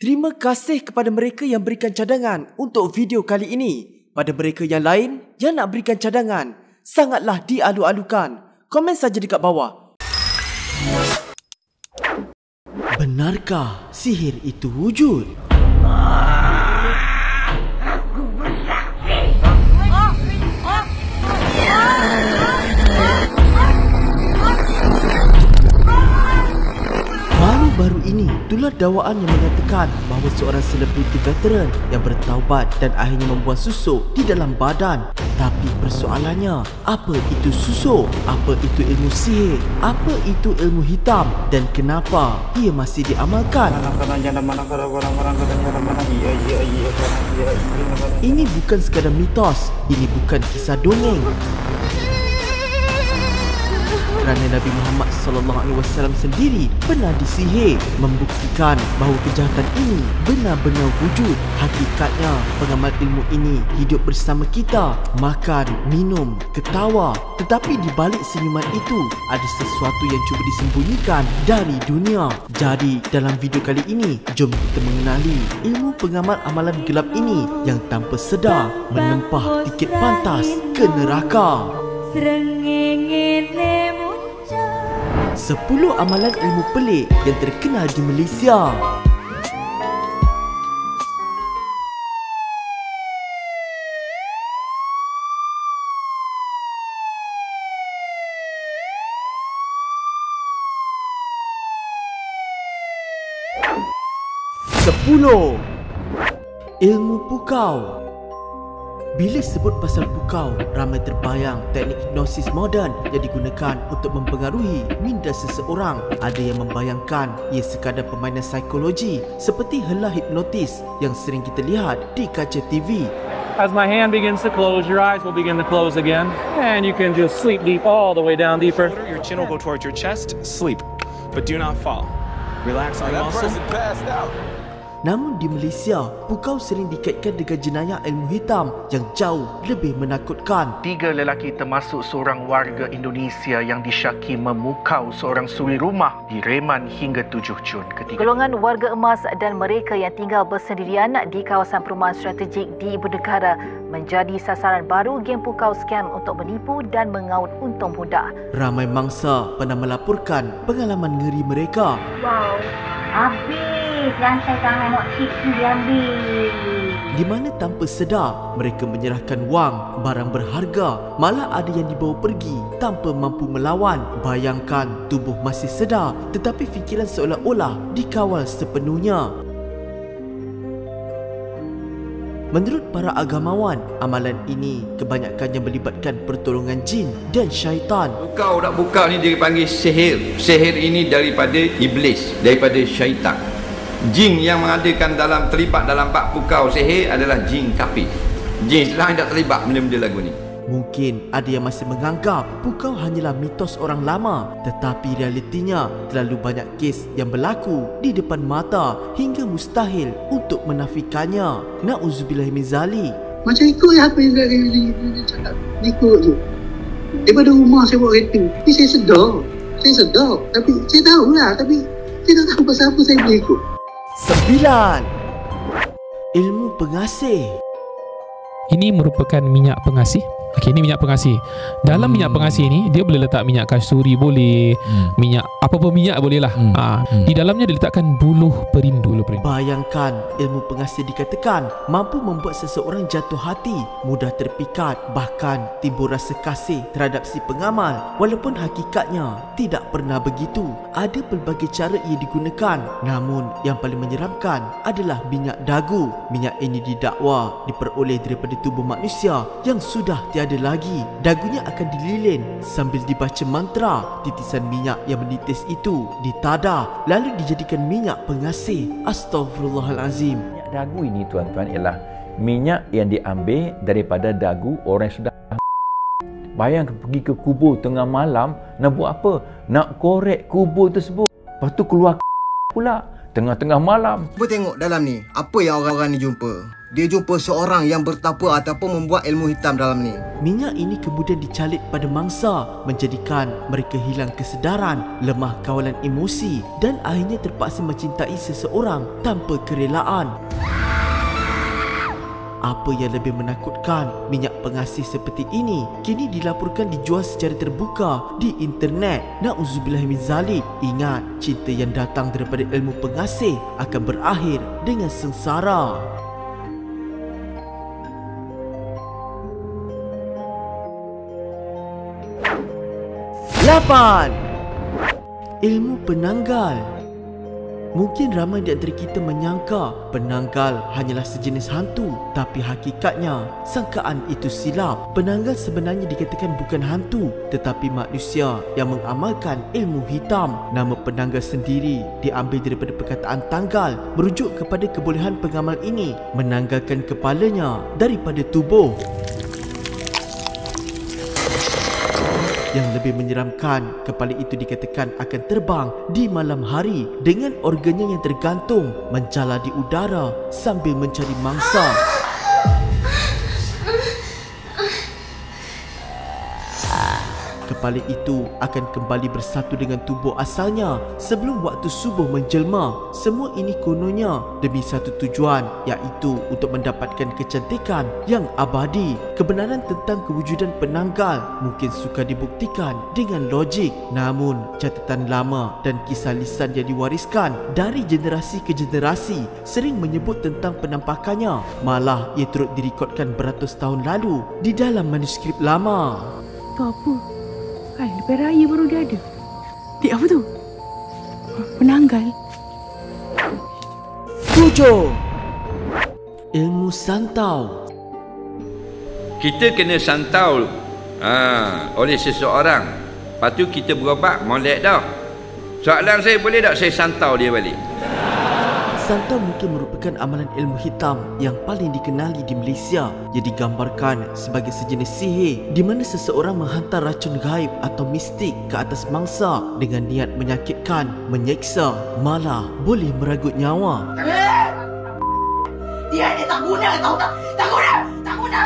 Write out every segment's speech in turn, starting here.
Terima kasih kepada mereka yang berikan cadangan untuk video kali ini. Pada mereka yang lain yang nak berikan cadangan, sangatlah dialu-alukan. Komen saja dekat bawah. Benarkah sihir itu wujud? Baru ini, tular dakwaan yang mengatakan bahawa seorang selebriti veteran yang bertaubat dan akhirnya membuang susuk di dalam badan. Tapi persoalannya, apa itu susuk? Apa itu ilmu sihir? Apa itu ilmu hitam? Dan kenapa ia masih diamalkan? Ini bukan sekadar mitos, ini bukan kisah dongeng. Kerana Nabi Muhammad SAW sendiri pernah disihir, membuktikan bahawa kejahatan ini benar-benar wujud. Hakikatnya, pengamal ilmu ini hidup bersama kita, makan, minum, ketawa. Tetapi di balik senyuman itu, ada sesuatu yang cuba disembunyikan dari dunia. Jadi, dalam video kali ini, jom kita mengenali ilmu pengamal amalan gelap ini yang tanpa sedar menempah tiket pantas ke neraka. 10 amalan ilmu pelik yang terkenal di Malaysia. Sepuluh, ilmu pukau. Bila sebut pasal pukau, ramai terbayang teknik hipnosis moden yang digunakan untuk mempengaruhi minda seseorang. Ada yang membayangkan ia sekadar permainan psikologi seperti hela hipnotis yang sering kita lihat di kaca TV. As my hand begins to close, your eyes will begin to close again, and you can just sleep deep all the way down deeper. Your chin will go towards your chest, sleep, but do not fall. Relax on the muscle. Namun di Malaysia, pukau sering dikaitkan dengan jenayah ilmu hitam yang jauh lebih menakutkan. 3 lelaki termasuk seorang warga Indonesia yang disyaki memukau seorang suri rumah di Reman hingga 7 Jun ketika. Golongan warga emas dan mereka yang tinggal bersendirian di kawasan perumahan strategik di Ibu Negara menjadi sasaran baru geng pukau scam untuk menipu dan mengaut untung mudah. Ramai mangsa pernah melaporkan pengalaman ngeri mereka. Wow, habis rantai tangan nak chip tu diambil. Di mana tanpa sedar, mereka menyerahkan wang, barang berharga. Malah ada yang dibawa pergi tanpa mampu melawan. Bayangkan tubuh masih sedar, tetapi fikiran seolah-olah dikawal sepenuhnya. Menurut para agamawan, amalan ini kebanyakannya melibatkan pertolongan jin dan syaitan. Pukau nak buka ni dia panggil sihir. Sihir ini daripada iblis, daripada syaitan. Jin yang mengadakan terlibat dalam bab pukau sihir adalah jin kafir. Jin lain tak terlibat benda-benda lagu ni. Mungkin ada yang masih menganggap pukau hanyalah mitos orang lama, tetapi realitinya terlalu banyak kes yang berlaku di depan mata hingga mustahil untuk menafikannya. Na'udzubillah min zalik. Macam ikut je apa yang dia cakap. Ikut je. Daripada rumah saya buat kereta. Tapi saya sedar. Tapi saya tahulah. Tapi saya tak tahu pasal apa saya boleh ikut. 9. Ilmu pengasih. Ini merupakan minyak pengasih. Okey, ini minyak pengasih. Dalam minyak pengasih ni, dia boleh letak minyak kasturi boleh, minyak apa-apa minyak boleh lah. Di dalamnya diletakkan buluh perindu. Bayangkan ilmu pengasih dikatakan mampu membuat seseorang jatuh hati, mudah terpikat, bahkan timbul rasa kasih terhadap si pengamal, walaupun hakikatnya tidak pernah begitu. Ada pelbagai cara ia digunakan, namun yang paling menyeramkan adalah minyak dagu. Minyak ini didakwa diperoleh daripada tubuh manusia yang sudah tiada lagi. Dagunya akan dililin sambil dibaca mantra. Titisan minyak yang menitis itu ditadah lalu dijadikan minyak pengasih. Astaghfirullahalazim. Minyak dagu ini tuan-tuan ialah minyak yang diambil daripada dagu orang yang sudah. Bayangkan pergi ke kubur tengah malam nak buat apa? Nak korek kubur tersebut. Lepas tu keluar pula tengah-tengah malam. Cuba tengok dalam ni, apa yang orang-orang ni jumpa. dia jumpa seorang yang bertapa ataupun membuat ilmu hitam dalam ni. Minyak ini kemudian dicalit pada mangsa, menjadikan mereka hilang kesedaran, lemah kawalan emosi dan akhirnya terpaksa mencintai seseorang tanpa kerelaan. Apa yang lebih menakutkan, minyak pengasih seperti ini kini dilaporkan dijual secara terbuka di internet. Na'udzubillah min zalik. Ingat, cinta yang datang daripada ilmu pengasih akan berakhir dengan sengsara. Lapan, ilmu penanggal. Mungkin ramai di antara kita menyangka penanggal hanyalah sejenis hantu, tapi hakikatnya sangkaan itu silap. Penanggal sebenarnya dikatakan bukan hantu, tetapi manusia yang mengamalkan ilmu hitam. Nama penanggal sendiri diambil daripada perkataan tanggal, merujuk kepada kebolehan pengamal ini menanggalkan kepalanya daripada tubuh. Yang lebih menyeramkan, kepala itu dikatakan akan terbang di malam hari dengan organnya yang tergantung menjala di udara sambil mencari mangsa. Kepala itu akan kembali bersatu dengan tubuh asalnya sebelum waktu subuh menjelma. Semua ini kononnya demi satu tujuan, iaitu untuk mendapatkan kecantikan yang abadi. Kebenaran tentang kewujudan penanggal mungkin sukar dibuktikan dengan logik, namun catatan lama dan kisah lisan yang diwariskan dari generasi ke generasi sering menyebut tentang penampakannya. Malah ia turut direkodkan beratus tahun lalu di dalam manuskrip lama. Itu apa? Kan lepas raya baru dia ada. Apa tu? Penanggal. 7. Ilmu santau. Kita kena santau oleh seseorang. Lepas tu kita berobat, molek dah. Soalan saya, boleh tak saya santau dia balik? Santau mungkin merupakan amalan ilmu hitam yang paling dikenali di Malaysia. Ia digambarkan sebagai sejenis sihir di mana seseorang menghantar racun gaib atau mistik ke atas mangsa dengan niat menyakitkan, menyeksa, malah boleh meragut nyawa. Dia ni tak guna, tahu tak? Tak guna! Tak guna!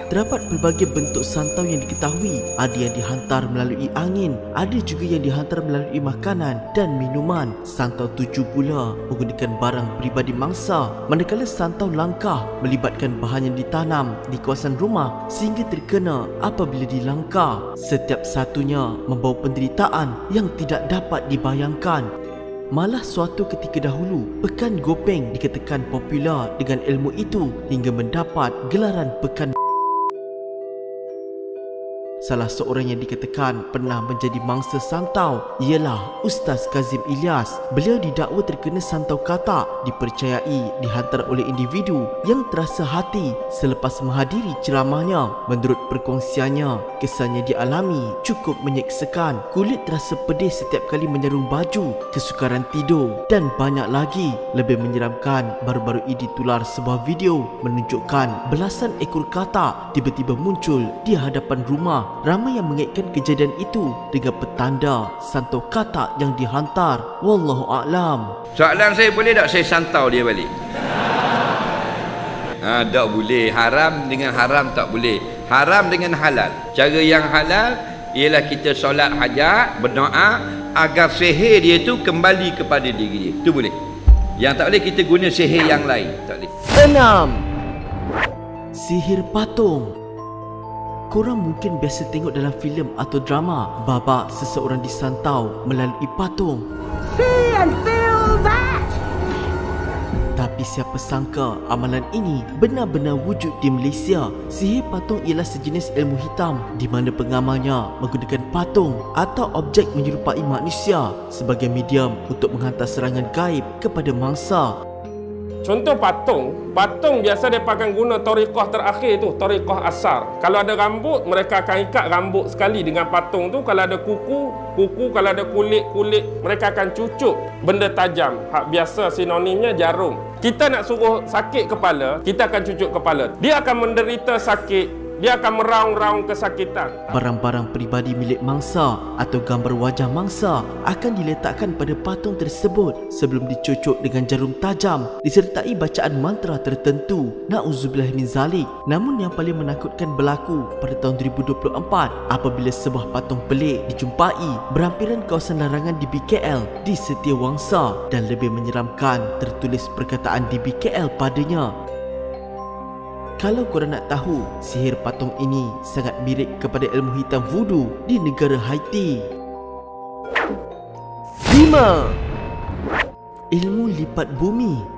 Terdapat pelbagai bentuk santau yang diketahui. Ada yang dihantar melalui angin, ada juga yang dihantar melalui makanan dan minuman. Santau tuju pula menggunakan barang peribadi mangsa, manakala santau langkah melibatkan bahan yang ditanam di kawasan rumah sehingga terkena apabila dilangkah. Setiap satunya membawa penderitaan yang tidak dapat dibayangkan. Malah suatu ketika dahulu, Pekan Gopeng dikatakan popular dengan ilmu itu hingga mendapat gelaran Pekan. Salah seorang yang dikatakan pernah menjadi mangsa santau ialah Ustaz Kazim Ilyas. Beliau didakwa terkena santau katak, dipercayai dihantar oleh individu yang terasa hati selepas menghadiri ceramahnya. Menurut perkongsiannya, kesannya dialami cukup menyeksakan. Kulit terasa pedih setiap kali menyarum baju, kesukaran tidur dan banyak lagi. Lebih menyeramkan, baru-baru ini tular sebuah video menunjukkan belasan ekor katak tiba-tiba muncul di hadapan rumah. Ramai yang mengaitkan kejadian itu dengan petanda santau katak yang dihantar. Wallahu a'lam. Soalan saya, boleh tak saya santau dia balik? Tak boleh. Haram dengan haram tak boleh. Haram dengan halal. Cara yang halal ialah kita solat hajat, berdoa agar sihir dia tu kembali kepada diri dia. Itu boleh. Yang tak boleh kita guna sihir yang lain. Tak boleh. 6. Sihir patung. Korang mungkin biasa tengok dalam filem atau drama babak seseorang disantau melalui patung. See and feel that! Tapi siapa sangka amalan ini benar-benar wujud di Malaysia. Sihir patung ialah sejenis ilmu hitam di mana pengamalnya menggunakan patung atau objek menyerupai manusia sebagai medium untuk menghantar serangan gaib kepada mangsa. Contoh patung biasa mereka akan guna tariqah terakhir tu, tariqah asar. Kalau ada rambut, mereka akan ikat rambut sekali dengan patung tu. Kalau ada kuku, kalau ada kulit, mereka akan cucuk benda tajam. Hak biasa sinonimnya jarum. Kita nak suruh sakit kepala, kita akan cucuk kepala. Dia akan menderita sakit Dia akan meraung-raung kesakitan. Barang-barang peribadi milik mangsa atau gambar wajah mangsa akan diletakkan pada patung tersebut sebelum dicocok dengan jarum tajam disertai bacaan mantra tertentu. Na'udzubillah min zalik. Namun yang paling menakutkan berlaku pada tahun 2024 apabila sebuah patung pelik dijumpai berhampiran kawasan larangan di BKL di Setiawangsa dan lebih menyeramkan tertulis perkataan di BKL padanya. Kalau korang nak tahu, sihir patung ini sangat mirip kepada ilmu hitam voodoo di negara Haiti. 5. Ilmu lipat bumi.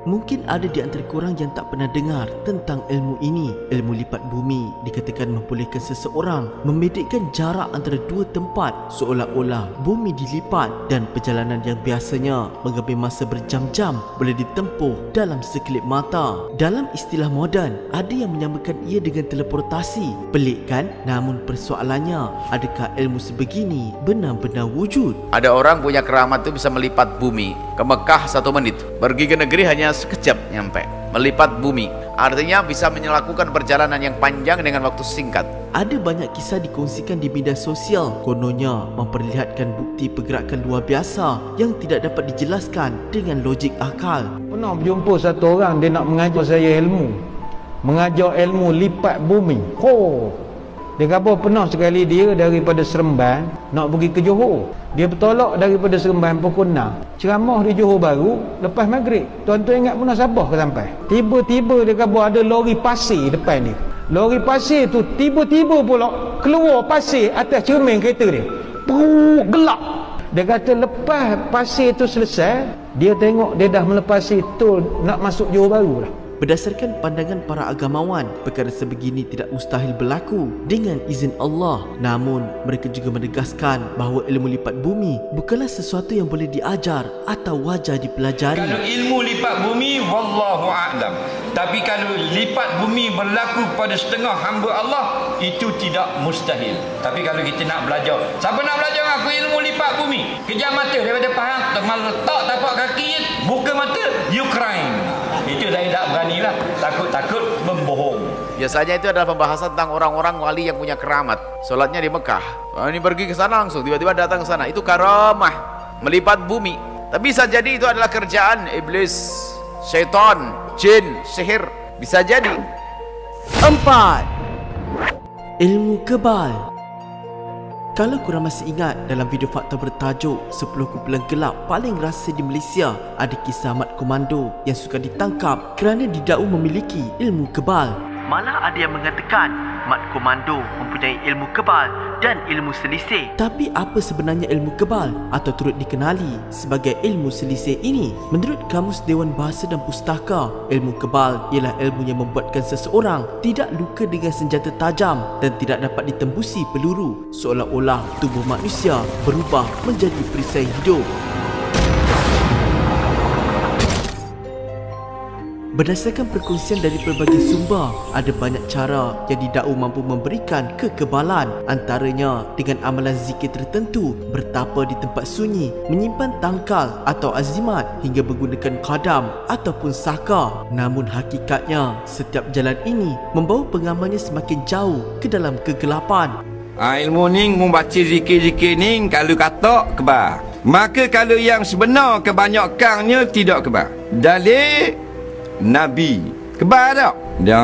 Mungkin ada di antara korang yang tak pernah dengar tentang ilmu ini. Ilmu lipat bumi dikatakan membolehkan seseorang memedekkan jarak antara dua tempat seolah-olah bumi dilipat dan perjalanan yang biasanya mengambil masa berjam-jam boleh ditempuh dalam sekelip mata. Dalam istilah moden, ada yang menyamakan ia dengan teleportasi. Pelik kan? Namun persoalannya, adakah ilmu sebegini benar-benar wujud? Ada orang punya keramat tu bisa melipat bumi ke Mekah 1 menit. Pergi ke negeri hanya sekejap nyampe. Melipat bumi artinya bisa melakukan perjalanan yang panjang dengan waktu singkat. Ada banyak kisah dikongsikan di media sosial, kononnya memperlihatkan bukti pergerakan luar biasa yang tidak dapat dijelaskan dengan logik akal. Pernah berjumpa satu orang, dia nak mengajar saya ilmu. Mengajar ilmu lipat bumi. Dia kata pernah sekali dia daripada Seremban nak pergi ke Johor. Dia bertolak daripada Seremban pukul 6. Ceramah di Johor Baru lepas maghrib. Tuan-tuan ingat pernah Sabah ke sampai? Tiba-tiba dia kata ada lori pasir depan dia. Lori pasir tu tiba-tiba pula keluar pasir atas cermin kereta dia. Gelap. Dia kata lepas pasir tu selesai, dia tengok dia dah melepasi tol nak masuk Johor Baru lah. Berdasarkan pandangan para agamawan, perkara sebegini tidak mustahil berlaku dengan izin Allah. Namun, mereka juga menegaskan bahawa ilmu lipat bumi bukanlah sesuatu yang boleh diajar atau wajar dipelajari. Kalau ilmu lipat bumi, wallahu a'lam. Tapi kalau lipat bumi berlaku pada setengah hamba Allah, itu tidak mustahil. Tapi kalau kita nak belajar, siapa nak belajar aku ilmu lipat bumi? Kejam mata daripada faham, letak tapak kaki, buka mata, you crying. Itu saya tak beranilah, takut-takut membohong. Biasanya itu adalah pembahasan tentang orang-orang wali yang punya keramat. Solatnya di Mekah. Ini pergi ke sana langsung, tiba-tiba datang ke sana. Itu karamah, melipat bumi. Tapi bisa jadi itu adalah kerjaan iblis, syaitan, jin, sihir. Bisa jadi. 4. Ilmu kebal. Kalau korang masih ingat dalam video fakta bertajuk 10 kumpulan gelap paling rahsia di Malaysia, ada kisah mat komando yang suka ditangkap kerana didakwa memiliki ilmu kebal. Malah ada yang mengatakan mat komando mempunyai ilmu kebal dan ilmu selisih. Tapi apa sebenarnya ilmu kebal atau turut dikenali sebagai ilmu selisih ini? Menurut Kamus Dewan Bahasa dan Pustaka, ilmu kebal ialah ilmu yang membuatkan seseorang tidak luka dengan senjata tajam dan tidak dapat ditembusi peluru, seolah-olah tubuh manusia berubah menjadi perisai hidup. Berdasarkan perkongsian dari pelbagai sumber, ada banyak cara yang didakwa mampu memberikan kekebalan, antaranya dengan amalan zikir tertentu, bertapa di tempat sunyi, menyimpan tangkal atau azimat hingga menggunakan qadam ataupun saka. Namun hakikatnya, setiap jalan ini membawa pengamalnya semakin jauh ke dalam kegelapan. Ilmu ni membaca zikir-zikir ni kalau kata kebal. Maka kalau yang sebenar kebanyakannya tidak kebal. Dalil Nabi kebal tak? Dia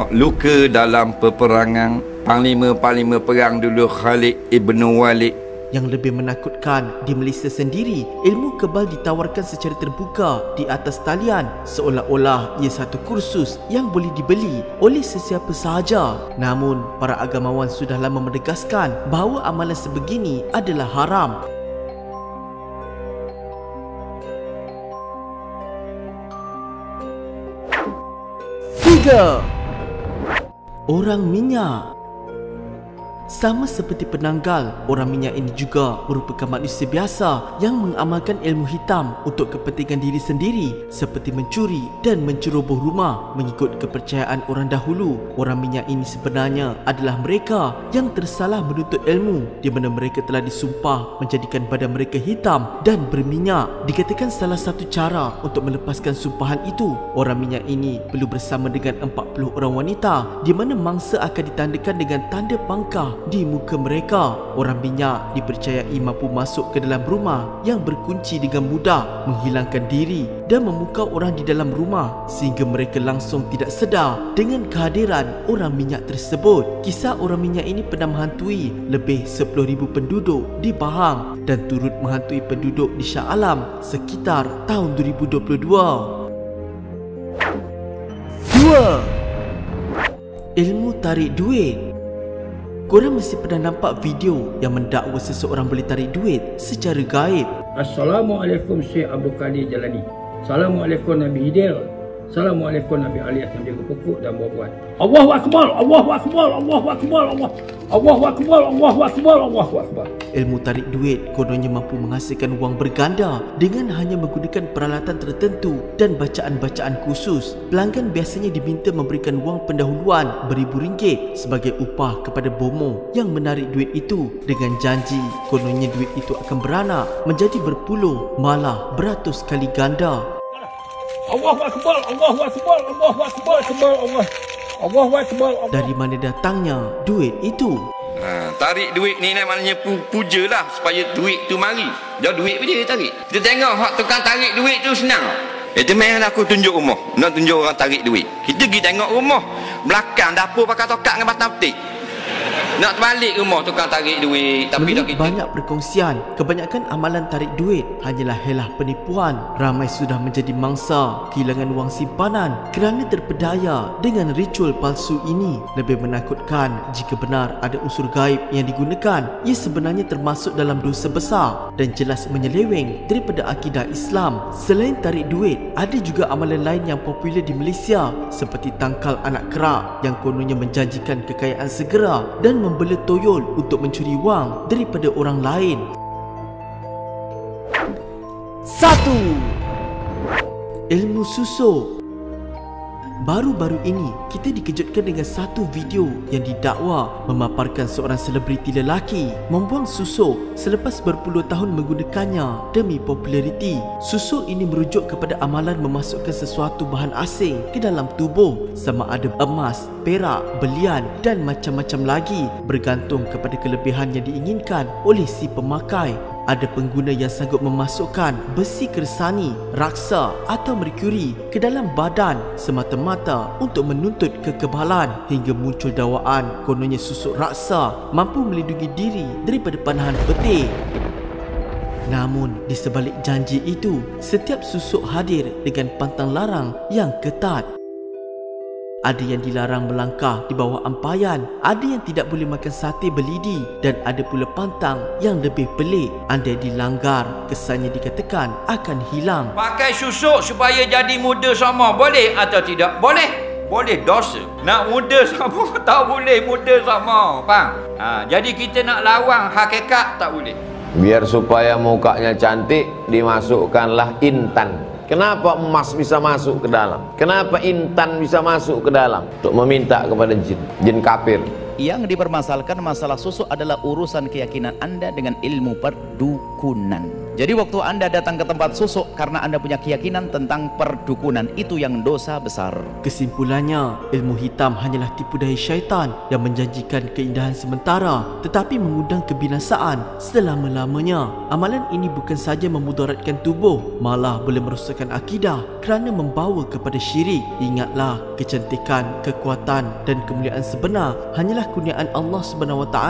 luka dalam peperangan. Panglima-panglima perang dulu Khalid Ibn Walid. Yang lebih menakutkan, di Malaysia sendiri, ilmu kebal ditawarkan secara terbuka di atas talian, seolah-olah ia satu kursus yang boleh dibeli oleh sesiapa sahaja. Namun, para agamawan sudah lama menegaskan bahawa amalan sebegini adalah haram. Orang minyak. Sama seperti penanggal, orang minyak ini juga merupakan manusia biasa yang mengamalkan ilmu hitam untuk kepentingan diri sendiri seperti mencuri dan menceroboh rumah. Mengikut kepercayaan orang dahulu, orang minyak ini sebenarnya adalah mereka yang tersalah menuntut ilmu, di mana mereka telah disumpah menjadikan badan mereka hitam dan berminyak. Dikatakan salah satu cara untuk melepaskan sumpahan itu, orang minyak ini perlu bersama dengan 40 orang wanita, di mana mangsa akan ditandakan dengan tanda pangkah di muka mereka. Orang minyak dipercayai mampu masuk ke dalam rumah yang berkunci dengan mudah, menghilangkan diri dan memukau orang di dalam rumah sehingga mereka langsung tidak sedar dengan kehadiran orang minyak tersebut. Kisah orang minyak ini pernah menghantui lebih 10,000 penduduk di Pahang dan turut menghantui penduduk di Shah Alam sekitar tahun 2022. 2. Ilmu tarik duit. Korang mesti pernah nampak video yang mendakwa seseorang boleh tarik duit secara gaib. Assalamualaikum Syekh Abdul Qadir Jalani. Assalamualaikum Nabi Hidayah. Assalamualaikum Nabi Aliyah yang jaga pokok dan buah-buahan. Allahu Akbar, Allahu Akbar, Allahu Akbar, Allahu Akbar, Allahu Akbar, Allahu Akbar. Ilmu tarik duit kononnya mampu menghasilkan wang berganda dengan hanya menggunakan peralatan tertentu dan bacaan-bacaan khusus. Pelanggan biasanya diminta memberikan wang pendahuluan beribu-ringgit sebagai upah kepada bomo yang menarik duit itu dengan janji kononnya duit itu akan beranak menjadi berpuluh malah beratus kali ganda. Allahu Akbar, Allahu Akbar, Allahu Akbar, Allah. Allahu Akbar. Dari mana datangnya duit itu? Tarik duit ni maknanya pujalah supaya duit tu mari. Dia duit pun dia tarik. Kita tengok hak tukang tarik duit tu senang. Itu memang aku tunjuk rumah. Nak tunjuk orang tarik duit. Kita pergi tengok rumah. Belakang dapur pakai tokak dengan batang petik. Nak terbalik rumah tukang tarik duit. Tapi menurut banyak perkongsian, kebanyakan amalan tarik duit hanyalah helah penipuan. Ramai sudah menjadi mangsa kehilangan wang simpanan kerana terpedaya dengan ritual palsu ini. Lebih menakutkan jika benar ada unsur gaib yang digunakan. Ia sebenarnya termasuk dalam dosa besar dan jelas menyeleweng daripada akidah Islam. Selain tarik duit, ada juga amalan lain yang popular di Malaysia seperti tangkal anak kerak yang kononnya menjanjikan kekayaan segera dan membela toyol untuk mencuri wang daripada orang lain. 1. Ilmu susuk. Baru-baru ini kita dikejutkan dengan satu video yang didakwa memaparkan seorang selebriti lelaki membuang susuk selepas berpuluh tahun menggunakannya demi populariti. Susuk ini merujuk kepada amalan memasukkan sesuatu bahan asing ke dalam tubuh, sama ada emas, perak, belian dan macam-macam lagi, bergantung kepada kelebihan yang diinginkan oleh si pemakai. Ada pengguna yang sanggup memasukkan besi kersani, raksa atau merkuri ke dalam badan semata-mata untuk menuntut kekebalan hingga muncul dakwaan kononnya susuk raksa mampu melindungi diri daripada panahan petir. Namun di sebalik janji itu, setiap susuk hadir dengan pantang larang yang ketat. Ada yang dilarang melangkah di bawah ampayan, ada yang tidak boleh makan sate berlidi dan ada pula pantang yang lebih pelik. Andai dilanggar, kesannya dikatakan akan hilang. Pakai susuk supaya jadi muda sama, boleh atau tidak? Boleh. Boleh, dosa. Nak muda sama tak boleh muda sama, faham? Jadi kita nak lawan hakikat tak boleh. Biar supaya mukanya cantik, dimasukkanlah intan. Kenapa emas bisa masuk ke dalam? Kenapa intan bisa masuk ke dalam? Untuk meminta kepada jin kafir. Yang dipermasalahkan masalah susuk adalah urusan keyakinan Anda dengan ilmu perdukunan. Jadi waktu Anda datang ke tempat susuk karena Anda punya keyakinan tentang perdukunan, itu yang dosa besar. Kesimpulannya, ilmu hitam hanyalah tipu daya syaitan yang menjanjikan keindahan sementara tetapi mengundang kebinasaan selama-lamanya. Amalan ini bukan saja memudaratkan tubuh, malah boleh merosakkan akidah kerana membawa kepada syirik. Ingatlah, kecantikan, kekuatan dan kemuliaan sebenar hanyalah kurniaan Allah SWT.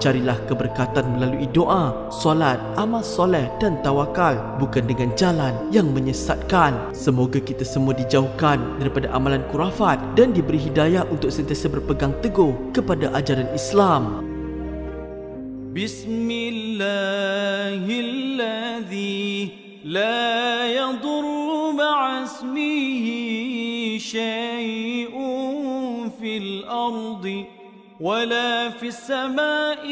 Carilah keberkatan melalui doa, solat, amal soleh dan tawakal, bukan dengan jalan yang menyesatkan. Semoga kita semua dijauhkan daripada amalan kurafat dan diberi hidayah untuk sentiasa berpegang teguh kepada ajaran Islam. Bismillahilladzi la yadurru ma'asmihi syai'un fil ardi ولا في السماء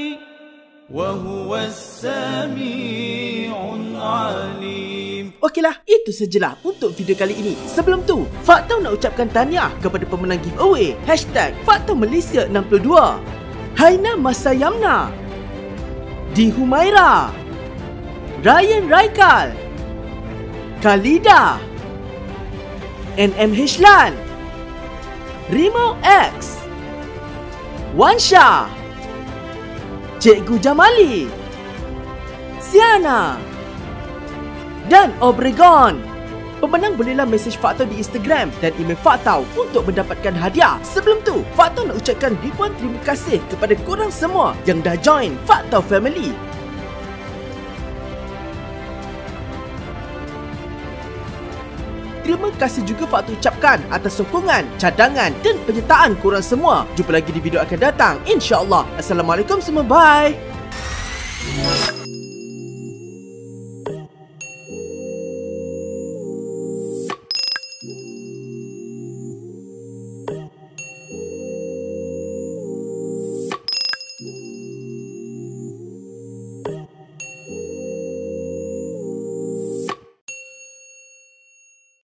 وهو السميع العليم. Okeylah, itu sajalah untuk video kali ini. Sebelum tu, Fakta nak ucapkan tahniah kepada pemenang giveaway #FaktaMalaysia62, Haina Masayamna, Di Humaira, Ryan Raikal, Khalida, NM Hishlan, Rimau X, Wansha, Cikgu Jamali, Siana dan Obregon. Pemenang bolehlah mesej Fakta di Instagram dan email Fakta untuk mendapatkan hadiah. Sebelum tu, Fakta nak ucapkan ribuan terima kasih kepada korang semua yang dah join Fakta Family. Terima kasih juga Fakta ucapkan atas sokongan, cadangan dan penyertaan korang semua. Jumpa lagi di video akan datang, insya-Allah. Assalamualaikum semua, bye.